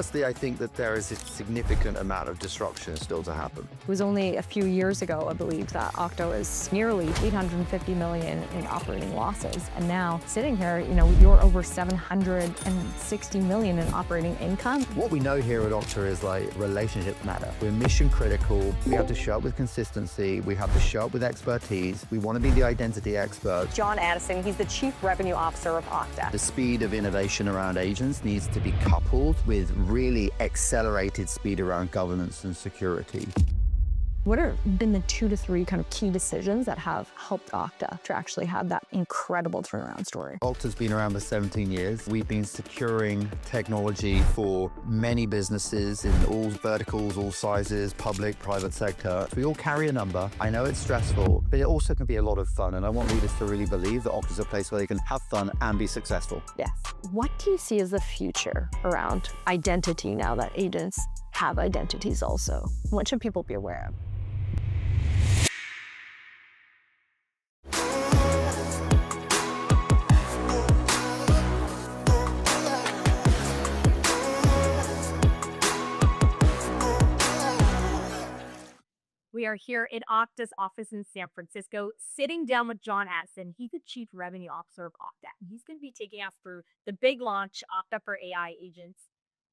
Firstly, I think that there is a significant amount of disruption still to happen. It was only a few years ago, I believe, that Okta was nearly 850 million in operating losses. And now sitting here, you're over 760 million in operating income. What we know here at Okta is relationships matter. We're mission critical. We have to show up with consistency. We have to show up with expertise. We want to be the identity expert. Jon Addison, he's the Chief Revenue Officer of Okta. The speed of innovation around agents needs to be coupled with really accelerated speed around governance and security. What have been the 2 to 3 kind of key decisions that have helped Okta to actually have that incredible turnaround story? Okta's been around for 17 years. We've been securing technology for many businesses in all verticals, all sizes, public, private sector. We all carry a number. I know it's stressful, but it also can be a lot of fun. And I want leaders to really believe that Okta's a place where they can have fun and be successful. Yes. What do you see as the future around identity now that agents have identities also? What should people be aware of? We are here in Okta's office in San Francisco, sitting down with Jon Addison. He's the Chief Revenue Officer of Okta. He's going to be taking us through the big launch, Okta for AI agents,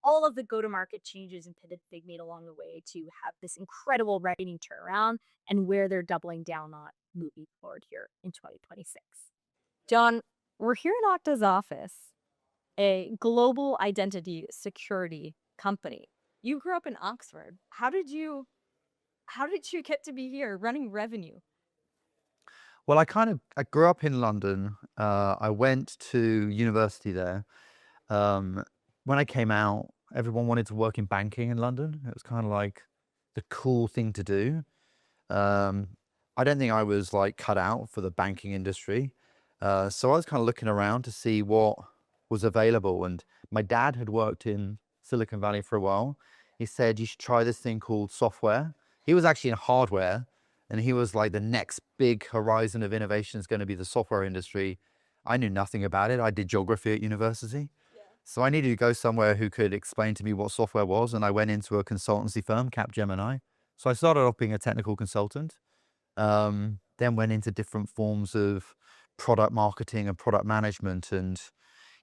all of the go-to-market changes and pivots they've made along the way to have this incredible revenue turnaround and where they're doubling down on moving forward here in 2026. Jon, we're here in Okta's office, a global identity security company. You grew up in Oxford. How did you get to be here running revenue? Well, I grew up in London. I went to university there. When I came out, everyone wanted to work in banking in London. It was kind of like the cool thing to do. I don't think I was cut out for the banking industry. So I was kind of looking around to see what was available. And my dad had worked in Silicon Valley for a while. He said, you should try this thing called software. He was actually in hardware, and he was like, the next big horizon of innovation is going to be the software industry. I knew nothing about it. I did geography at university. Yeah. So I needed to go somewhere who could explain to me what software was. And I went into a consultancy firm, Capgemini. So I started off being a technical consultant, then went into different forms of product marketing and product management. And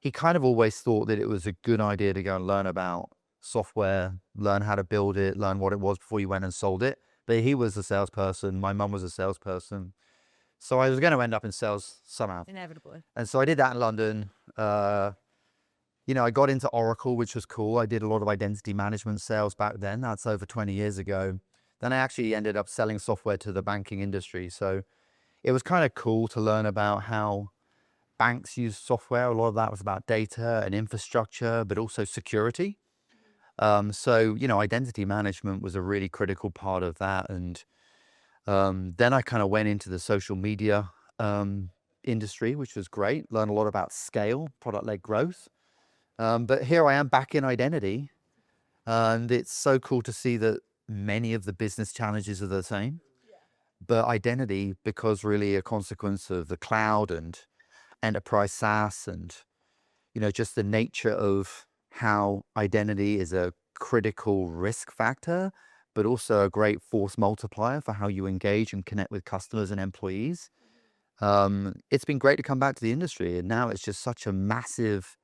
he kind of always thought that it was a good idea to go and learn about software, learn how to build it, learn what it was before you went and sold it. But he was a salesperson. My mum was a salesperson. So I was going to end up in sales somehow. Inevitably. And so I did that in London. I got into Oracle, which was cool. I did a lot of identity management sales back then. That's over 20 years ago. Then I actually ended up selling software to the banking industry. So it was kind of cool to learn about how banks use software. A lot of that was about data and infrastructure, but also security. So identity management was a really critical part of that. And then I kind of went into the social media industry, which was great. Learned a lot about scale, product-led growth. But here I am back in identity. And it's so cool to see that many of the business challenges are the same. Yeah. But identity, because really a consequence of the cloud and enterprise SaaS and, just the nature of how identity is a critical risk factor, but also a great force multiplier for how you engage and connect with customers and employees. It's been great to come back to the industry, and now it's just such a massive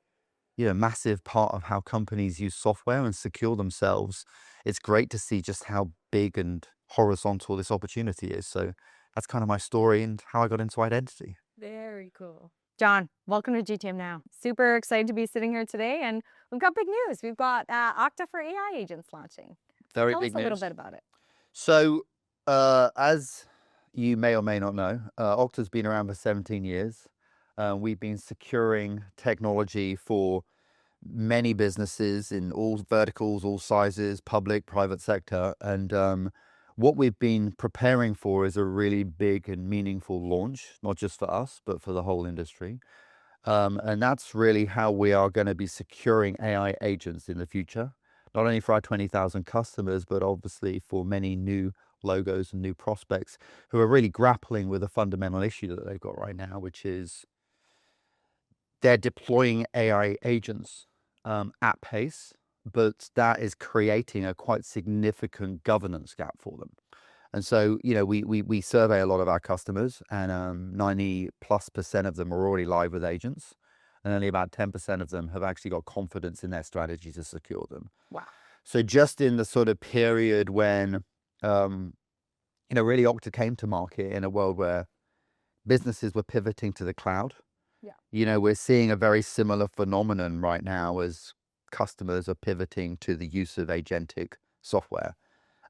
part of how companies use software and secure themselves. It's great to see just how big and horizontal this opportunity is. So that's kind of my story and how I got into identity. Very cool. Jon, welcome to GTMnow. Super excited to be sitting here today, and we've got big news. We've got Okta for AI agents launching. Very Tell big us a news. little bit about it. So as you may or may not know, Okta's been around for 17 years. We've been securing technology for many businesses in all verticals, all sizes, public, private sector. And what we've been preparing for is a really big and meaningful launch, not just for us, but for the whole industry. And that's really how we are going to be securing AI agents in the future, not only for our 20,000 customers, but obviously for many new logos and new prospects who are really grappling with a fundamental issue that they've got right now, which is they're deploying AI agents at pace, but that is creating a quite significant governance gap for them. And so, we survey a lot of our customers, and 90+% of them are already live with agents, and only about 10% of them have actually got confidence in their strategy to secure them. Wow. So just in the sort of period when, really Okta came to market in a world where businesses were pivoting to the cloud. Yeah. We're seeing a very similar phenomenon right now as customers are pivoting to the use of agentic software.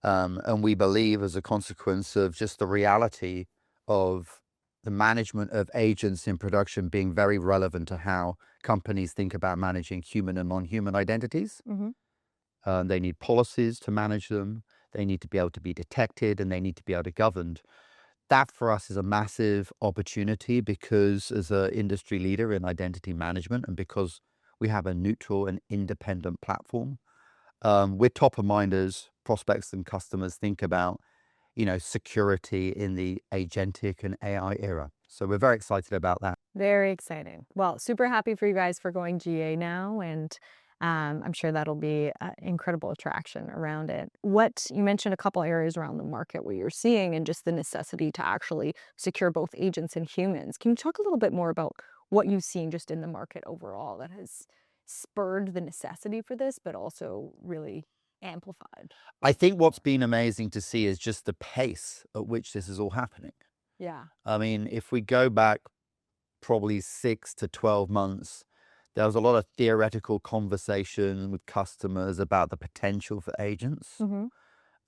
And we believe, as a consequence of just the reality of the management of agents in production being very relevant to how companies think about managing human and non-human identities. Mm-hmm. They need policies to manage them. They need to be able to be detected, and they need to be able to govern. That for us is a massive opportunity, because as an industry leader in identity management, and because we have a neutral and independent platform, we're top of mind as prospects and customers think about, security in the agentic and AI era. So we're very excited about that. Very exciting. Well, super happy for you guys for going GA now, and I'm sure that'll be incredible attraction around it. What you mentioned a couple areas around the market where you're seeing and just the necessity to actually secure both agents and humans. Can you talk a little bit more about what you've seen just in the market overall that has spurred the necessity for this, but also really amplified? I think what's been amazing to see is just the pace at which this is all happening. Yeah. I mean, if we go back probably 6 to 12 months, there was a lot of theoretical conversation with customers about the potential for agents. Mm-hmm.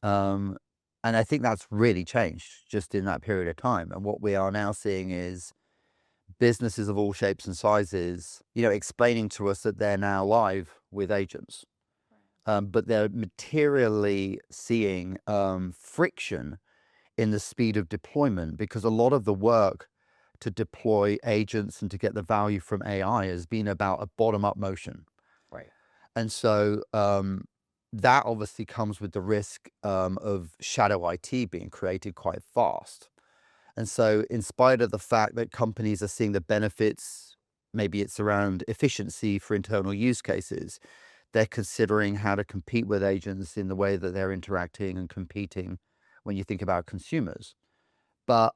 And I think that's really changed just in that period of time. And what we are now seeing is businesses of all shapes and sizes, explaining to us that they're now live with agents. But they're materially seeing friction in the speed of deployment, because a lot of the work to deploy agents and to get the value from AI has been about a bottom-up motion. Right. And so that obviously comes with the risk of shadow IT being created quite fast. And so in spite of the fact that companies are seeing the benefits, maybe it's around efficiency for internal use cases, they're considering how to compete with agents in the way that they're interacting and competing when you think about consumers. But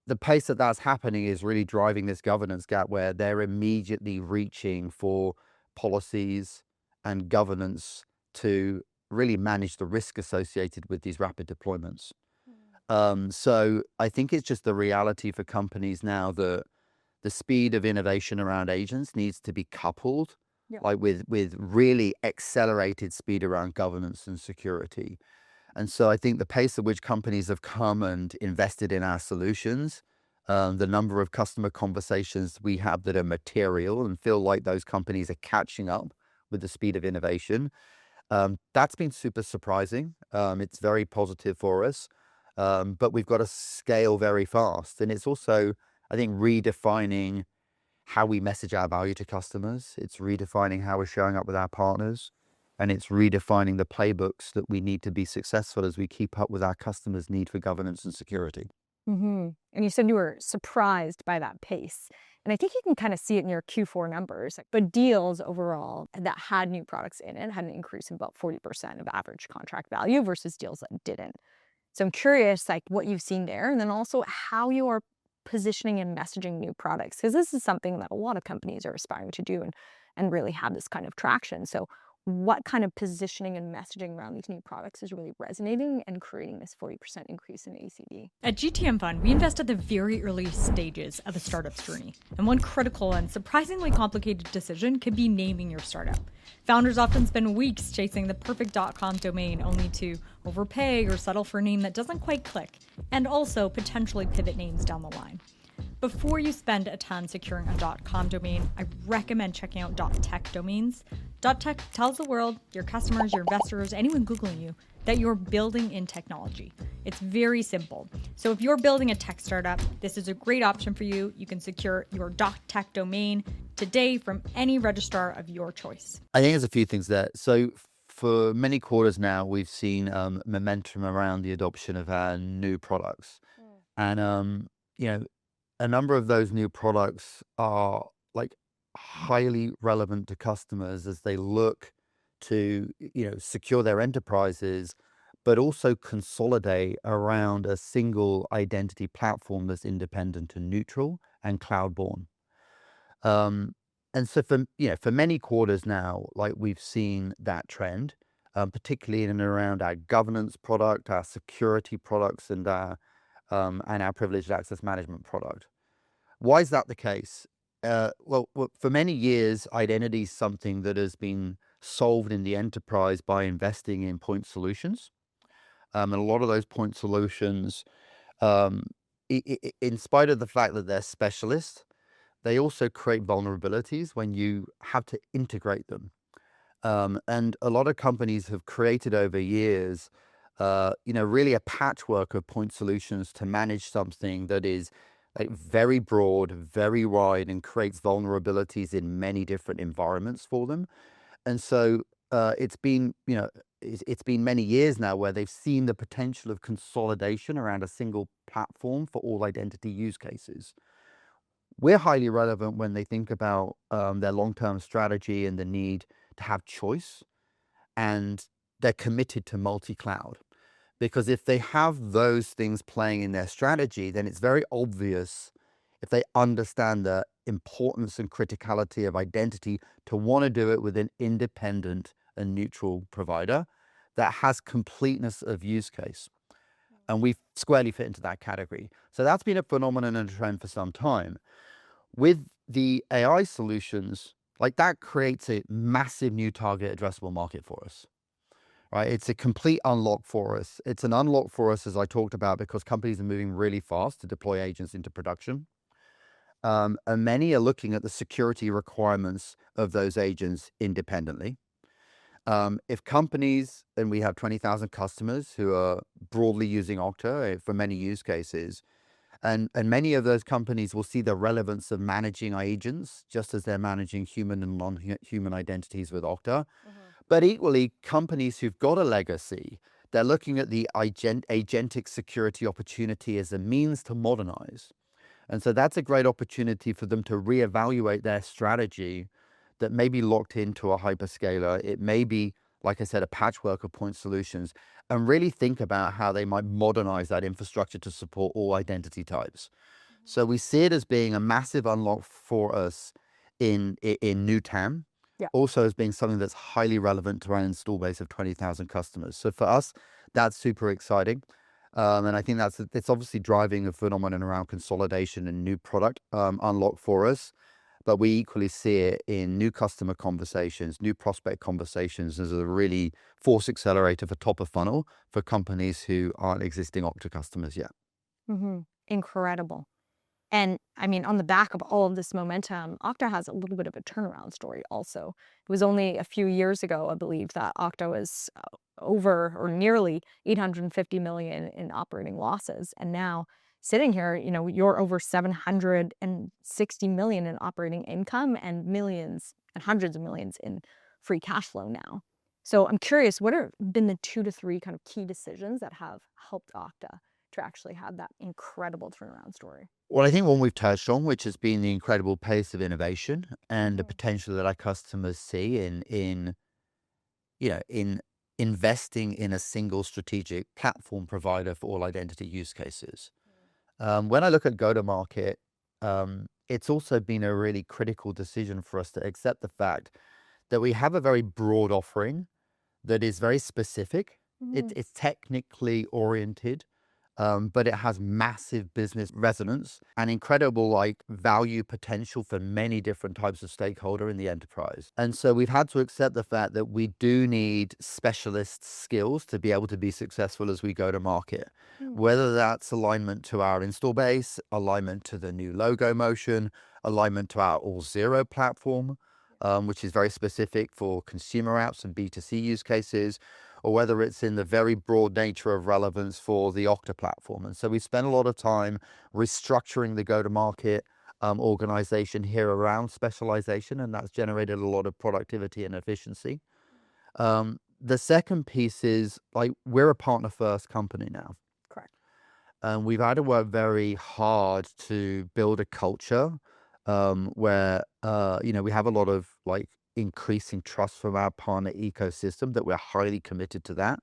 the pace that that's happening is really driving this governance gap, where they're immediately reaching for policies and governance to really manage the risk associated with these rapid deployments. So I think it's just the reality for companies now that the speed of innovation around agents needs to be coupled Yeah. with really accelerated speed around governance and security. And so I think the pace at which companies have come and invested in our solutions, the number of customer conversations we have that are material and feel like those companies are catching up with the speed of innovation, that's been super surprising. It's very positive for us, but we've got to scale very fast. And it's also, I think, redefining how we message our value to customers. It's redefining how we're showing up with our partners. And it's redefining the playbooks that we need to be successful as we keep up with our customers' need for governance and security. Mm-hmm. And you said you were surprised by that pace. And I think you can kind of see it in your Q4 numbers. But deals overall that had new products in it had an increase of about 40% of average contract value versus deals that didn't. So I'm curious, what you've seen there, and then also how you are positioning and messaging new products, because this is something that a lot of companies are aspiring to do and really have this kind of traction. So what kind of positioning and messaging around these new products is really resonating and creating this 40% increase in ACV? At GTM Fund, we invest at the very early stages of a startup's journey. And one critical and surprisingly complicated decision could be naming your startup. Founders often spend weeks chasing the perfect .com domain, only to overpay or settle for a name that doesn't quite click, and also potentially pivot names down the line. Before you spend a ton securing a .com domain, I recommend checking out .tech domains. .tech tells the world, your customers, your investors, anyone Googling you, that you're building in technology. It's very simple. So if you're building a tech startup, this is a great option for you. You can secure your .tech domain today from any registrar of your choice. I think there's a few things there. So for many quarters now, we've seen momentum around the adoption of our new products. And, a number of those new products are highly relevant to customers as they look to, secure their enterprises, but also consolidate around a single identity platform that's independent and neutral and cloud-born. And so for many quarters now, like we've seen that trend, particularly in and around our governance product, our security products, and our privileged access management product. Why is that the case? Well, for many years, identity is something that has been solved in the enterprise by investing in point solutions. And a lot of those point solutions, in spite of the fact that they're specialists, they also create vulnerabilities when you have to integrate them. And a lot of companies have created over years, really a patchwork of point solutions to manage something that is like very broad, very wide, and creates vulnerabilities in many different environments for them. And so it's been many years now where they've seen the potential of consolidation around a single platform for all identity use cases. We're highly relevant when they think about their long-term strategy and the need to have choice, and they're committed to multi-cloud. Because if they have those things playing in their strategy, then it's very obvious, if they understand the importance and criticality of identity, to want to do it with an independent and neutral provider that has completeness of use case. And we squarely fit into that category. So that's been a phenomenon and a trend for some time. With the AI solutions, like that creates a massive new target addressable market for us, right? It's a complete unlock for us. It's an unlock for us, as I talked about, because companies are moving really fast to deploy agents into production. And many are looking at the security requirements of those agents independently. If companies, and we have 20,000 customers who are broadly using Okta for many use cases, and many of those companies will see the relevance of managing agents just as they're managing human and non-human identities with Okta. But equally, companies who've got a legacy, they're looking at the agentic security opportunity as a means to modernize. And so that's a great opportunity for them to reevaluate their strategy that may be locked into a hyperscaler. It may be, like I said, a patchwork of point solutions, and really think about how they might modernize that infrastructure to support all identity types. So we see it as being a massive unlock for us in new TAM, also as being something that's highly relevant to our install base of 20,000 customers. So for us, that's super exciting. And I think it's obviously driving a phenomenon around consolidation and new product unlock for us. But we equally see it in new customer conversations, new prospect conversations as a really force accelerator for top of funnel for companies who aren't existing Okta customers yet. Incredible. And I mean, on the back of all of this momentum, Okta has a little bit of a turnaround story also. It was only a few years ago, I believe, that Okta was over or nearly 850 million in operating losses. And now sitting here, you're over 760 million in operating income and millions and hundreds of millions in free cash flow now. So I'm curious, what have been the 2 to 3 kind of key decisions that have helped Okta to actually have that incredible turnaround story? Well, I think one we've touched on, which has been the incredible pace of innovation and the potential that our customers see in investing in a single strategic platform provider for all identity use cases. When I look at go-to-market, it's also been a really critical decision for us to accept the fact that we have a very broad offering that is very specific. It's technically oriented, but it has massive business resonance and incredible value potential for many different types of stakeholder in the enterprise. And so we've had to accept the fact that we do need specialist skills to be able to be successful as we go to market, whether that's alignment to our install base, alignment to the new logo motion, alignment to our All0 platform, which is very specific for consumer apps and B2C use cases, or whether it's in the very broad nature of relevance for the Okta platform. And so we spent a lot of time restructuring the go-to-market organization here around specialization, and that's generated a lot of productivity and efficiency. The second piece is we're a partner-first company now. Correct. And we've had to work very hard to build a culture where we have a lot of increasing trust from our partner ecosystem, that we're highly committed to that.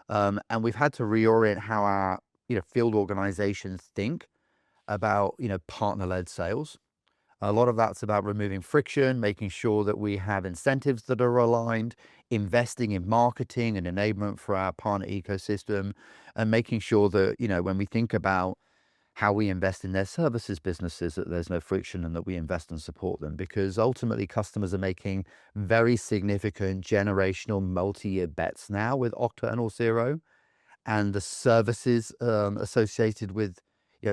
And we've had to reorient how our field organizations think about partner-led sales. A lot of that's about removing friction, making sure that we have incentives that are aligned, investing in marketing and enablement for our partner ecosystem, and making sure that when we think about how we invest in their services businesses, that there's no friction and that we invest and support them, because ultimately customers are making very significant generational multi-year bets now with Okta and Auth0, and the services associated with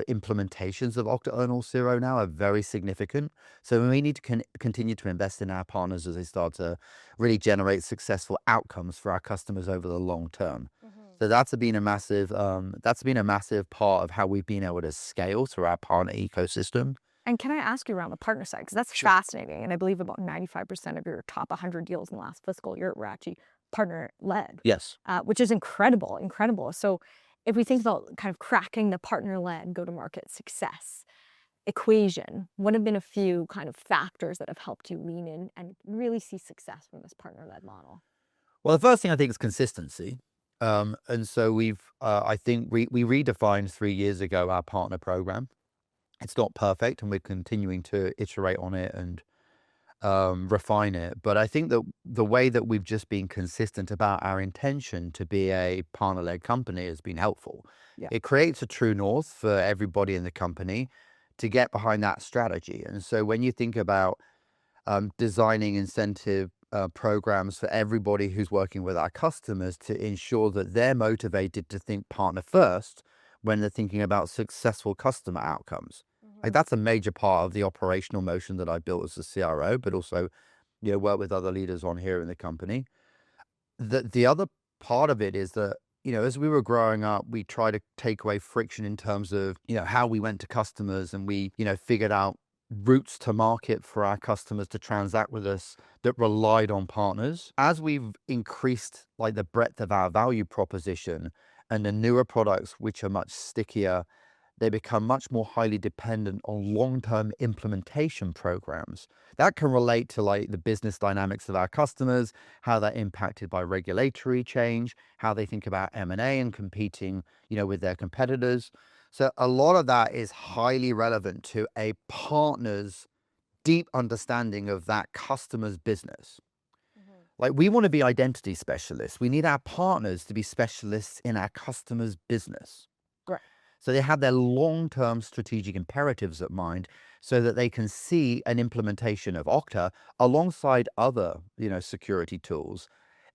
implementations of Okta and Auth0 now are very significant. So we need to continue to invest in our partners as they start to really generate successful outcomes for our customers over the long term. So that's been a massive part of how we've been able to scale through our partner ecosystem. And can I ask you around the partner side? Because that's Sure. fascinating. And I believe about 95% of your top 100 deals in the last fiscal year were actually partner-led, Yes. which is incredible. So if we think about kind of cracking the partner-led go-to-market success equation, what have been a few kind of factors that have helped you lean in and really see success from this partner-led model? Well, the first thing I think is consistency. And so I think we redefined 3 years ago our partner program. It's not perfect, and we're continuing to iterate on it and refine it. But I think that the way that we've just been consistent about our intention to be a partner-led company has been helpful. Yeah. It creates a true north for everybody in the company to get behind that strategy. And so when you think about designing incentive programs for everybody who's working with our customers to ensure that they're motivated to think partner first when they're thinking about successful customer outcomes. Like, that's a major part of the operational motion that I built as a CRO, but also work with other leaders on here in the company. The other part of it is that as we were growing up, we tried to take away friction in terms of how we went to customers, and we figured out routes to market for our customers to transact with us that relied on partners. As we've increased like the breadth of our value proposition and the newer products, which are much stickier, they become much more highly dependent on long-term implementation programs that can relate to like the business dynamics of our customers, how they're impacted by regulatory change, how they think about M&A and competing with their competitors. So a lot of that is highly relevant to a partner's deep understanding of that customer's business. Like, we want to be identity specialists. We need our partners to be specialists in our customer's business. Right. So they have their long-term strategic imperatives at mind, so that they can see an implementation of Okta alongside other, security tools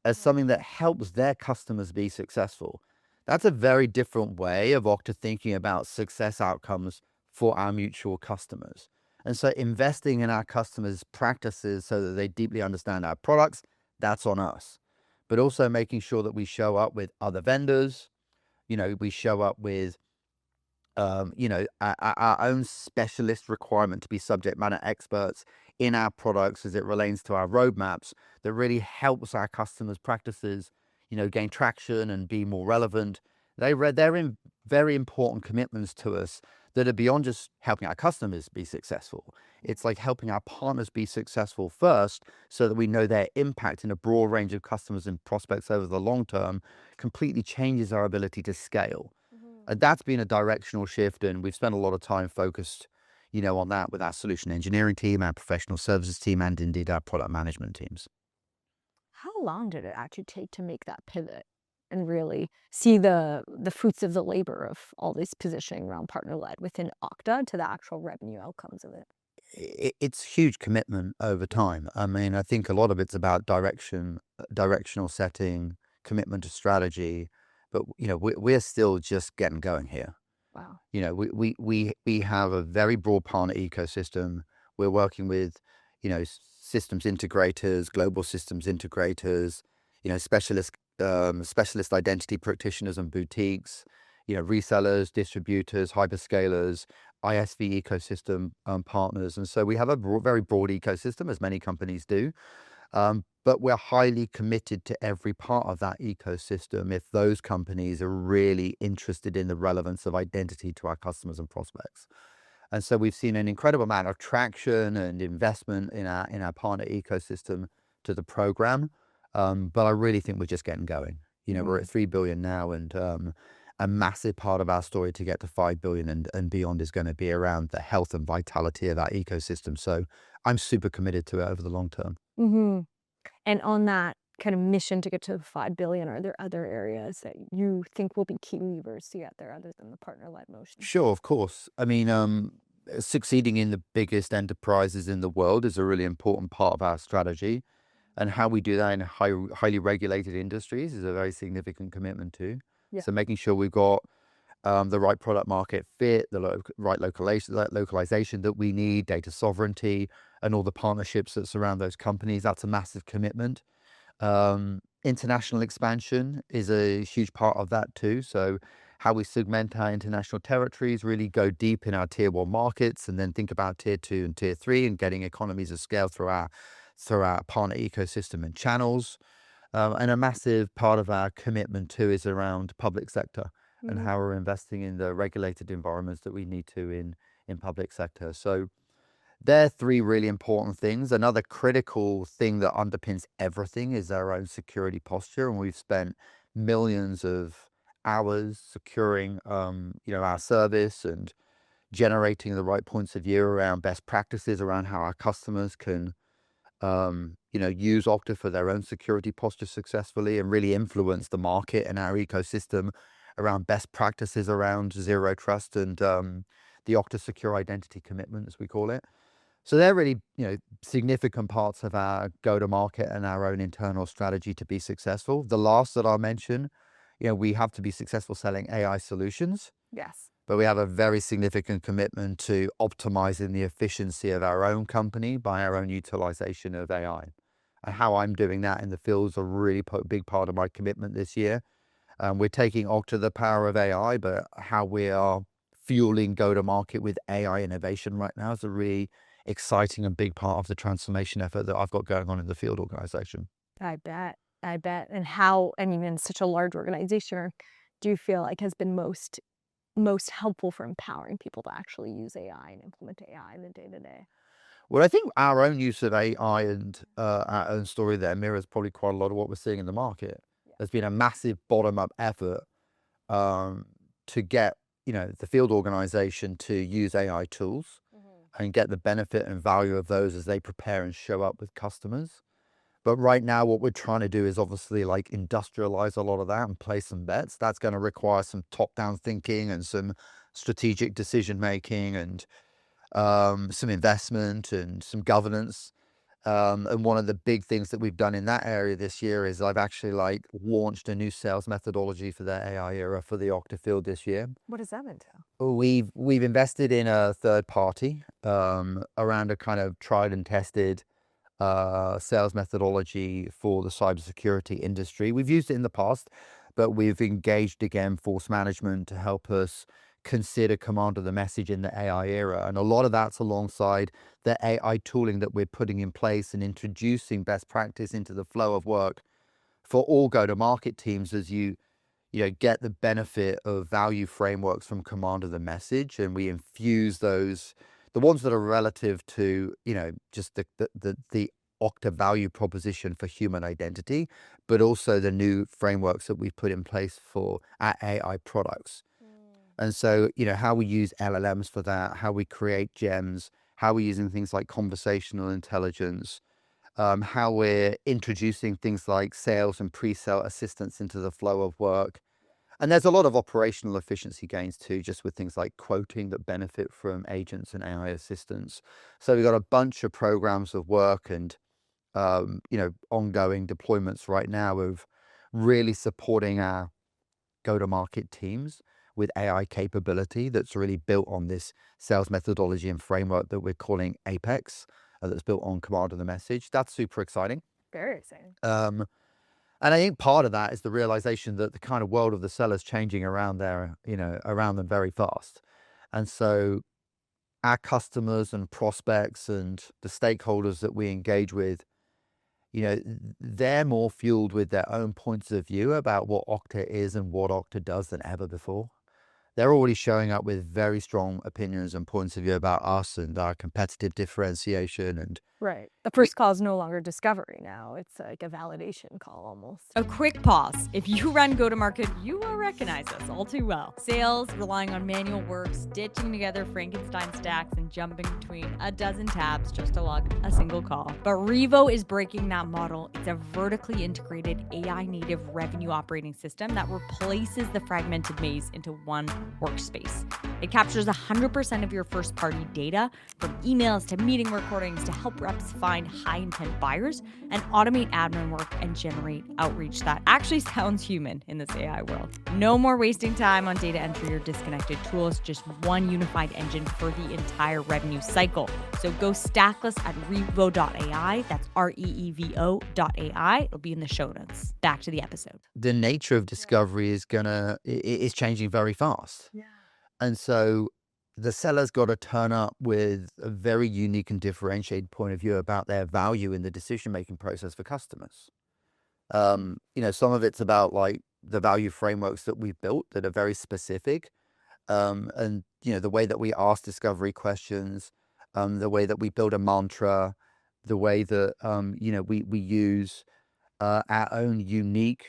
as something that helps their customers be successful. That's a very different way of Okta thinking about success outcomes for our mutual customers. And so investing in our customers' practices so that they deeply understand our products, that's on us. But also making sure that we show up with other vendors, we show up with our own specialist requirement to be subject matter experts in our products as it relates to our roadmaps, that really helps our customers' practices gain traction and be more relevant. They're in very important commitments to us that are beyond just helping our customers be successful. It's like helping our partners be successful first, so that we know their impact in a broad range of customers and prospects over the long term completely changes our ability to scale. And that's been a directional shift, and we've spent a lot of time focused on that with our solution engineering team, our professional services team, and indeed our product management teams. How long did it actually take to make that pivot and really see the fruits of the labor of all this positioning around partner-led within Okta to the actual revenue outcomes of it? It's huge commitment over time. I mean, I think a lot of it's about directional setting, commitment to strategy, but we're still just getting going here. Wow. We have a very broad partner ecosystem. We're working with systems integrators, global systems integrators, specialist identity practitioners and boutiques, resellers, distributors, hyperscalers, ISV ecosystem partners. And so we have a very broad ecosystem, as many companies do. But we're highly committed to every part of that ecosystem if those companies are really interested in the relevance of identity to our customers and prospects. And so we've seen an incredible amount of traction and investment in our partner ecosystem to the program. But I really think we're just getting going. We're at 3 billion now, and a massive part of our story to get to 5 billion and beyond is going to be around the health and vitality of our ecosystem. So I'm super committed to it over the long term. Mm-hmm. And on that kind of mission to get to 5 billion, are there other areas that you think will be key levers to get there other than the partner-led motion? Sure, of course. I mean, succeeding in the biggest enterprises in the world is a really important part of our strategy. And how we do that in highly regulated industries is a very significant commitment too. Yeah. So making sure we've got the right product market fit, the right localization that we need, data sovereignty, and all the partnerships that surround those companies. That's a massive commitment. International expansion is a huge part of that too. So how we segment our international territories, really go deep in our tier 1 markets, and then think about tier 2 and tier 3 and getting economies of scale through our partner ecosystem and channels. And a massive part of our commitment too is around public sector and how we're investing in the regulated environments that we need to in public sector. So they're 3 really important things. Another critical thing that underpins everything is our own security posture. And we've spent millions of hours securing, our service and generating the right points of view around best practices around how our customers can use Okta for their own security posture successfully and really influence the market and our ecosystem around best practices around zero trust and the Okta secure identity commitment, as we call it. So they're really, significant parts of our go-to-market and our own internal strategy to be successful. The last that I'll mention, we have to be successful selling AI solutions. Yes. But we have a very significant commitment to optimizing the efficiency of our own company by our own utilization of AI. And how I'm doing that in the field is a really big part of my commitment this year. We're taking Okta the power of AI, but how we are fueling go-to-market with AI innovation right now is a really exciting and big part of the transformation effort that I've got going on in the field organization. I bet. And how, in such a large organization, do you feel like has been most helpful for empowering people to actually use AI and implement AI in the day-to-day? Well, I think our own use of AI and our own story there mirrors probably quite a lot of what we're seeing in the market. Yeah. There's been a massive bottom-up effort to get, the field organization to use AI tools and get the benefit and value of those as they prepare and show up with customers. But right now, what we're trying to do is obviously industrialize a lot of that and place some bets. That's going to require some top-down thinking and some strategic decision-making and some investment and some governance. And one of the big things that we've done in that area this year is I've actually launched a new sales methodology for the AI era for the Okta field this year. What does that entail? We've invested in a third party around a kind of tried and tested sales methodology for the cybersecurity industry. We've used it in the past, but we've engaged again force management to help us consider command of the message in the AI era. And a lot of that's alongside the AI tooling that we're putting in place and introducing best practice into the flow of work for all go-to-market teams as you get the benefit of value frameworks from command of the message. And we infuse those, the ones that are relative to, just the Okta value proposition for human identity, but also the new frameworks that we've put in place for our AI products. And so, how we use LLMs for that, how we create gems, how we're using things like conversational intelligence, how we're introducing things like sales and pre-sale assistance into the flow of work. And there's a lot of operational efficiency gains too, just with things like quoting that benefit from agents and AI assistants. So we've got a bunch of programs of work and, ongoing deployments right now of really supporting our go-to-market teams with AI capability that's really built on this sales methodology and framework that we're calling Apex, that's built on command of the message. That's super exciting. Very exciting. And I think part of that is the realization that the kind of world of the seller's changing around there, around them very fast. And so our customers and prospects and the stakeholders that we engage with, they're more fueled with their own points of view about what Okta is and what Okta does than ever before. They're already showing up with very strong opinions and points of view about us and our competitive differentiation and Right. The first call is no longer discovery now. It's like a validation call almost. A quick pause. If you run go-to-market, you will recognize this all too well. Sales relying on manual work, stitching together Frankenstein stacks and jumping between a dozen tabs just to log a single call. But Revo is breaking that model. It's a vertically integrated AI-native revenue operating system that replaces the fragmented maze into one workspace. It captures 100% of your first-party data, from emails to meeting recordings, to help reps find high-intent buyers and automate admin work and generate outreach that actually sounds human in this AI world. No more wasting time on data entry or disconnected tools, just one unified engine for the entire revenue cycle. So go stackless at revo.ai. That's REEVO.ai. It'll be in the show notes. Back to the episode. The nature of discovery is changing very fast. Yeah. And so the seller's got to turn up with a very unique and differentiated point of view about their value in the decision-making process for customers. Some of it's about like the value frameworks that we've built that are very specific. And the way that we ask discovery questions, the way that we build a mantra, the way that, we use our own unique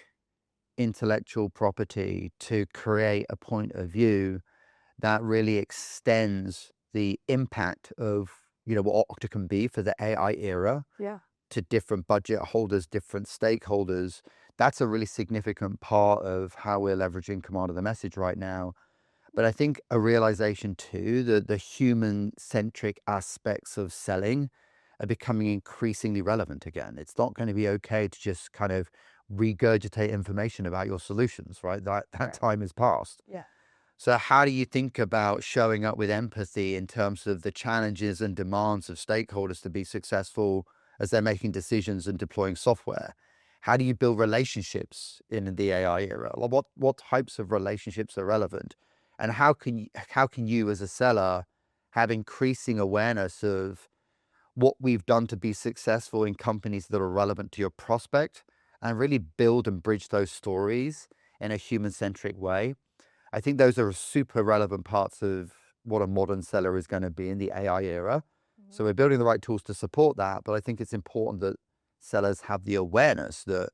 intellectual property to create a point of view that really extends the impact of, what Okta can be for the AI era Yeah. to different budget holders, different stakeholders. That's a really significant part of how we're leveraging command of the message right now. But I think a realization too, that the human-centric aspects of selling are becoming increasingly relevant again. It's not going to be okay to just kind of regurgitate information about your solutions, right? That Right. time is past. Yeah. So how do you think about showing up with empathy in terms of the challenges and demands of stakeholders to be successful as they're making decisions and deploying software? How do you build relationships in the AI era? Like what types of relationships are relevant? And how can you as a seller have increasing awareness of what we've done to be successful in companies that are relevant to your prospect and really build and bridge those stories in a human-centric way? I think those are super relevant parts of what a modern seller is going to be in the AI era. So we're building the right tools to support that, but I think it's important that sellers have the awareness that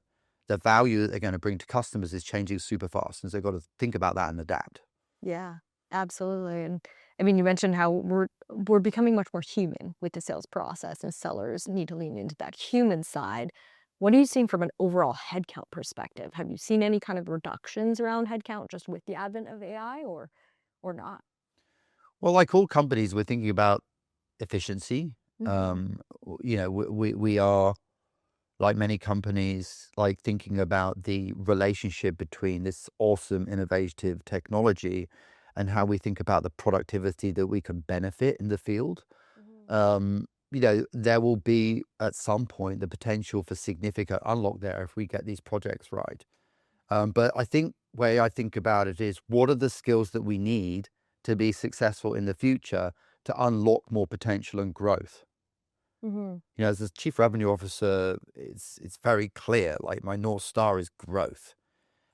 the value that they're going to bring to customers is changing super fast. And so they've got to think about that and adapt. Yeah, absolutely. And I mean, you mentioned how we're becoming much more human with the sales process, and sellers need to lean into that human side. What are you seeing from an overall headcount perspective? Have you seen any kind of reductions around headcount just with the advent of AI or not? Well, like all companies, we're thinking about efficiency. Mhm. We are, like many companies, like thinking about the relationship between this awesome, innovative technology and how we think about the productivity that we can benefit in the field. There will be at some point the potential for significant unlock there if we get these projects right. But I think way I think about it is, what are the skills that we need to be successful in the future to unlock more potential and growth? Mhm. As a chief revenue officer, it's very clear, like my North Star is growth.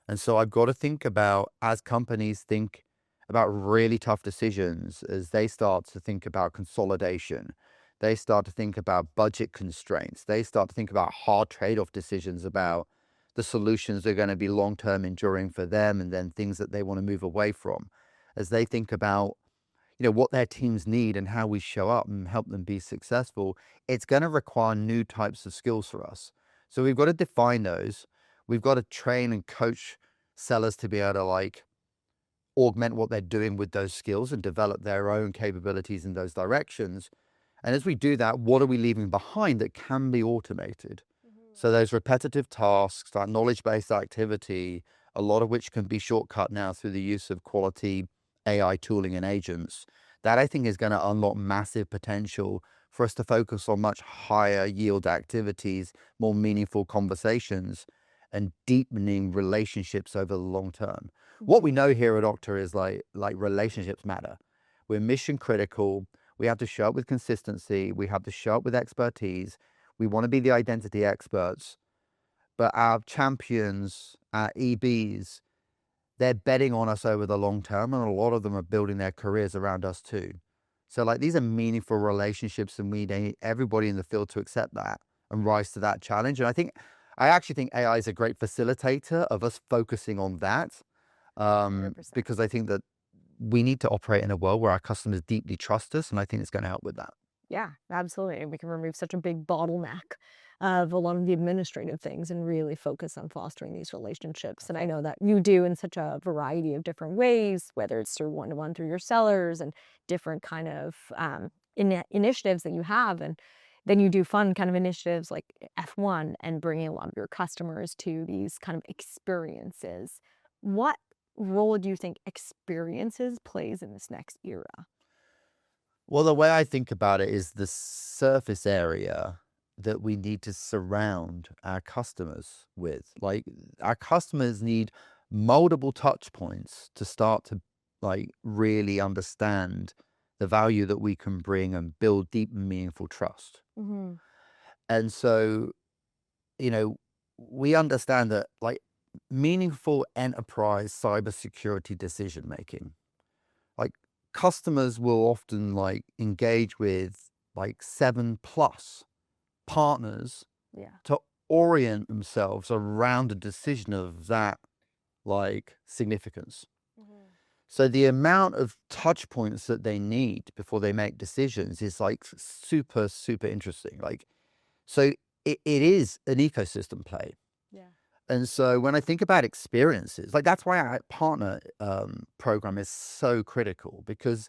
And so I've got to think about, as companies think about really tough decisions, as they start to think about consolidation, they start to think about budget constraints, they start to think about hard trade-off decisions about the solutions that are going to be long-term enduring for them, and then things that they want to move away from. As they think about what their teams need and how we show up and help them be successful, it's going to require new types of skills for us. So we've got to define those. We've got to train and coach sellers to be able to like augment what they're doing with those skills and develop their own capabilities in those directions. And as we do that, what are we leaving behind that can be automated? So those repetitive tasks, that knowledge-based activity, a lot of which can be shortcut now through the use of quality AI tooling and agents, that I think is going to unlock massive potential for us to focus on much higher yield activities, more meaningful conversations, and deepening relationships over the long term. What we know here at Okta is like relationships matter. We're mission critical. We have to show up with consistency. We have to show up with expertise. We want to be the identity experts. But our champions, our EBs, they're betting on us over the long term, and a lot of them are building their careers around us too. So like these are meaningful relationships, and we need everybody in the field to accept that and rise to that challenge. And I actually think AI is a great facilitator of us focusing on that, 100%. because I think that we need to operate in a world where our customers deeply trust us, and I think it's going to help with that. Yeah, absolutely. And we can remove such a big bottleneck of a lot of the administrative things and really focus on fostering these relationships. And I know that you do in such a variety of different ways, whether it's through one-to-one through your sellers and different kind of initiatives that you have. And then you do fun kind of initiatives like F1 and bringing a lot of your customers to these kind of experiences. What role do you think experiences plays in this next era? Well, the way I think about it is the surface area that we need to surround our customers with. Like our customers need multiple touch points to start to like really understand the value that we can bring and build deep and meaningful trust. Mm-hmm. And so, you know, we understand that like meaningful enterprise cybersecurity decision making, like customers will often like engage with like 7+ partners Yeah. to orient themselves around a decision of that like significance. Mm-hmm. So the amount of touch points that they need before they make decisions is like super, super interesting. Like, so it is an ecosystem play. Yeah. And so when I think about experiences, like that's why our partner program is so critical, because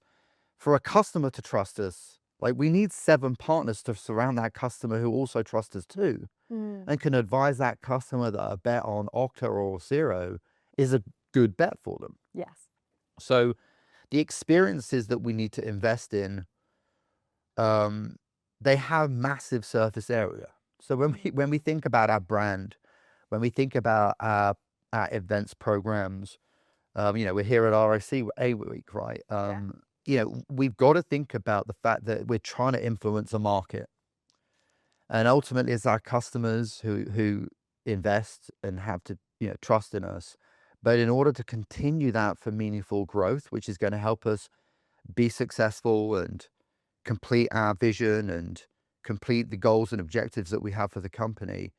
for a customer to trust us, like we need 7 partners to surround that customer who also trust us too, Mm. and can advise that customer that a bet on Okta or CRO is a good bet for them. Yes. So the experiences that we need to invest in, they have massive surface area. So when we think about our brand, when we think about our events programs, we're here at RIC a week, right? We've got to think about the fact that we're trying to influence a market, and ultimately it's our customers who invest and have to trust in us. But in order to continue that for meaningful growth, which is going to help us be successful and complete our vision and complete the goals and objectives that we have for the company,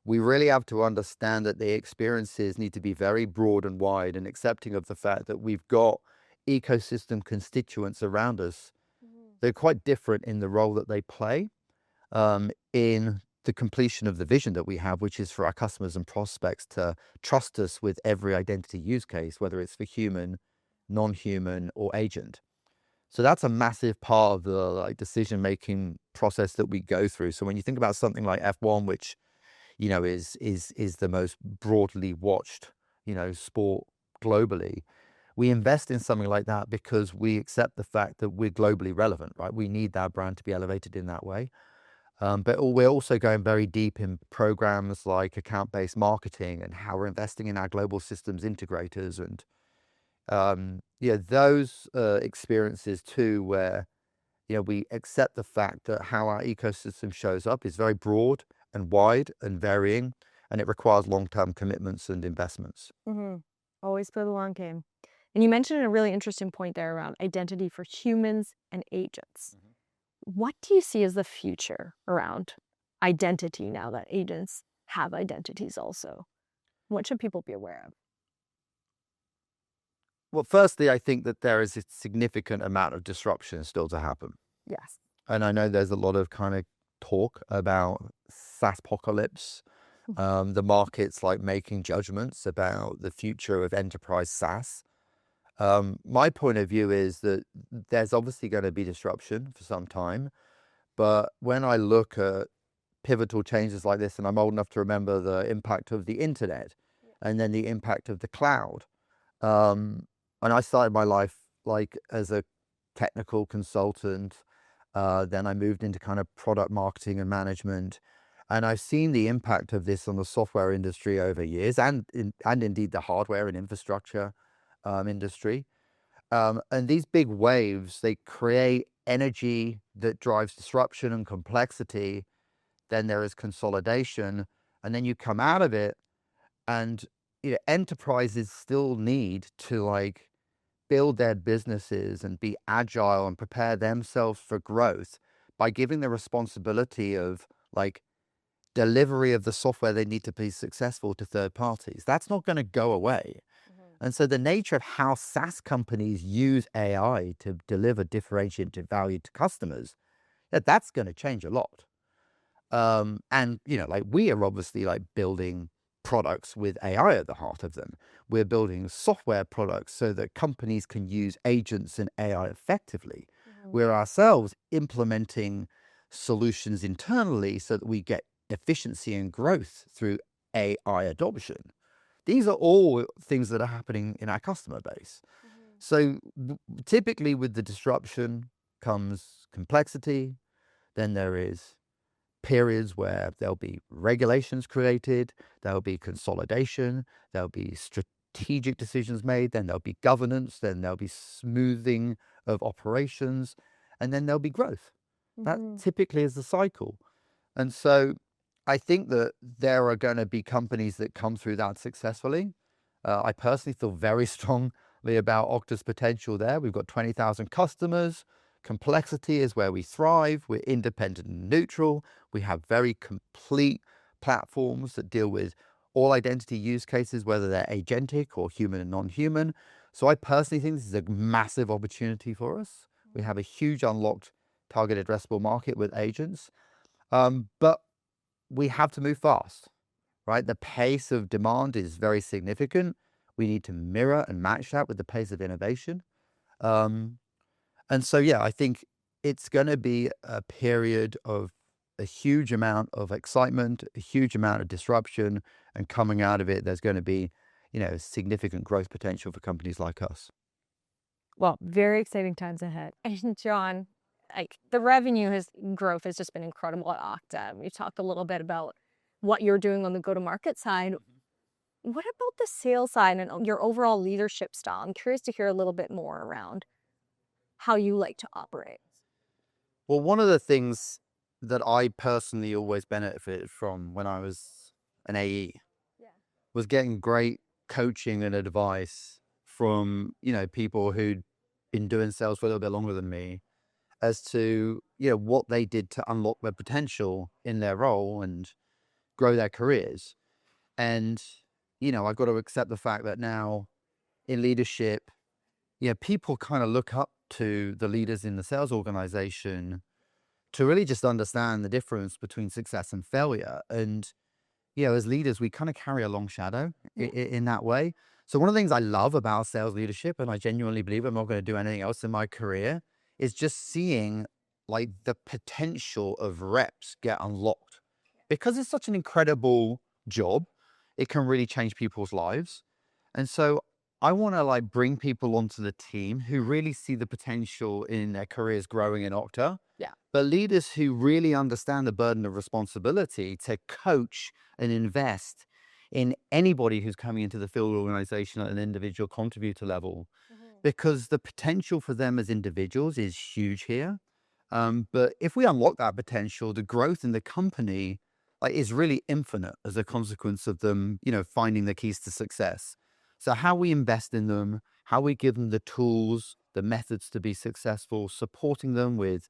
we really have to understand that the experiences need to be very broad and wide and accepting of the fact that we've got ecosystem constituents around us. They're quite different in the role that they play in the completion of the vision that we have, which is for our customers and prospects to trust us with every identity use case, whether it's for human, non-human, or agent. So that's a massive part of the like decision-making process that we go through. So when you think about something like F1, which is the most broadly watched sport globally, we invest in something like that because we accept the fact that we're globally relevant, right? We need that brand to be elevated in that way. But we're also going very deep in programs like account-based marketing and how we're investing in our global systems integrators and those experiences too, where we accept the fact that how our ecosystem shows up is very broad and wide and varying, and it requires long-term commitments and investments. Mm-hmm. Always play the long game. And you mentioned a really interesting point there around identity for humans and agents. What do you see as the future around identity now that agents have identities also? What should people be aware of? Well, firstly, I think that there is a significant amount of disruption still to happen. Yes. And I know there's a lot of kind of talk about SaaS apocalypse. The market's like making judgments about the future of enterprise SaaS. My point of view is that there's obviously going to be disruption for some time. But when I look at pivotal changes like this, and I'm old enough to remember the impact of the internet and then the impact of the cloud. And I started my life like as a technical consultant. Then I moved into kind of product marketing and management. And I've seen the impact of this on the software industry over years and indeed the hardware and infrastructure industry. And these big waves, they create energy that drives disruption and complexity. Then there is consolidation. And then you come out of it and enterprises still need to like build their businesses and be agile and prepare themselves for growth by giving the responsibility of like delivery of the software they need to be successful to third parties. That's not going to go away. And so the nature of how SaaS companies use AI to deliver differentiated value to customers, that's going to change a lot. And, like we are obviously like building products with AI at the heart of them. We're building software products so that companies can use agents and AI effectively. We're ourselves implementing solutions internally so that we get efficiency and growth through AI adoption. These are all things that are happening in our customer base. So typically with the disruption comes complexity. Then there is periods where there'll be regulations created, there'll be consolidation, there'll be strategic decisions made, then there'll be governance, then there'll be smoothing of operations, and then there'll be growth. That typically is the cycle. And so I think that there are going to be companies that come through that successfully. I personally feel very strongly about Okta's potential there. We've got 20,000 customers. Complexity is where we thrive. We're independent and neutral. We have very complete platforms that deal with all identity use cases, whether they're agentic or human and non-human. So I personally think this is a massive opportunity for us. We have a huge unlocked target addressable market with agents. But we have to move fast, right? The pace of demand is very significant. We need to mirror and match that with the pace of innovation. And so, I think it's going to be a period of a huge amount of excitement, a huge amount of disruption, and coming out of it, there's going to be, significant growth potential for companies like us. Well, very exciting times ahead. And Jon, like the revenue growth has just been incredible at Okta. We've talked a little bit about what you're doing on the go-to-market side. What about the sales side and your overall leadership style? I'm curious to hear a little bit more around how you like to operate. Well, one of the things that I personally always benefited from when I was an AE was getting great coaching and advice from, people who'd been doing sales for a little bit longer than me as to, what they did to unlock their potential in their role and grow their careers. And, I've got to accept the fact that now in leadership, people kind of look up to the leaders in the sales organization to really just understand the difference between success and failure. And, as leaders, we kind of carry a long shadow in that way. So one of the things I love about sales leadership, and I genuinely believe I'm not going to do anything else in my career, is just seeing like the potential of reps get unlocked. Because it's such an incredible job, it can really change people's lives. And so I want to like bring people onto the team who really see the potential in their careers growing in Okta. But leaders who really understand the burden of responsibility to coach and invest in anybody who's coming into the field organization at an individual contributor level, because the potential for them as individuals is huge here. But if we unlock that potential, the growth in the company is really infinite as a consequence of them, finding the keys to success. So how we invest in them, how we give them the tools, the methods to be successful, supporting them with,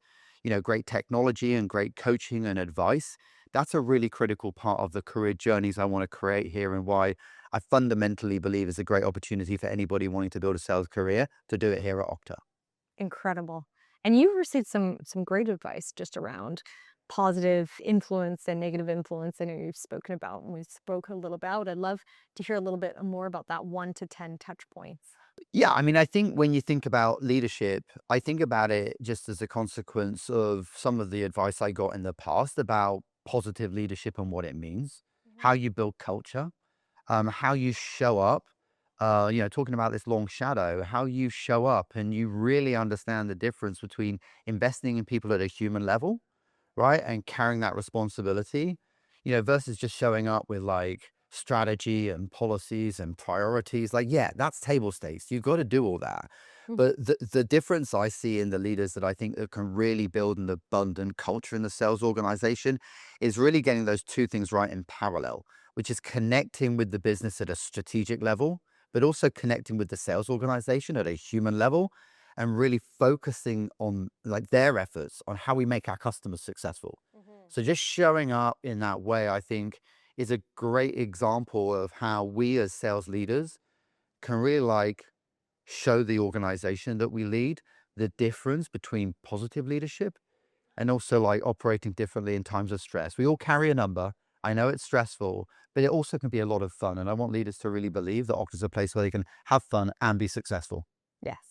great technology and great coaching and advice, that's a really critical part of the career journeys I want to create here, and why I fundamentally believe is a great opportunity for anybody wanting to build a sales career to do it here at Okta. Incredible. And you received some great advice just around positive influence and negative influence. I know you've spoken about, and we spoke a little about. I'd love to hear a little bit more about that 1 to 10 touch points. Yeah, I mean, I think when you think about leadership, I think about it just as a consequence of some of the advice I got in the past about positive leadership and what it means, how you build culture, how you show up, talking about this long shadow, how you show up and you really understand the difference between investing in people at a human level, right? And carrying that responsibility, versus just showing up with like strategy and policies and priorities. That's table stakes. You've got to do all that. But the difference I see in the leaders that I think that can really build an abundant culture in the sales organization is really getting those two things right in parallel, which is connecting with the business at a strategic level but also connecting with the sales organization at a human level and really focusing on like their efforts on how we make our customers successful. So just showing up in that way, I think, is a great example of how we as sales leaders can really like show the organization that we lead the difference between positive leadership and also like operating differently in times of stress. We all carry a number. I know it's stressful, but it also can be a lot of fun. And I want leaders to really believe that Okta is a place where they can have fun and be successful. Yes.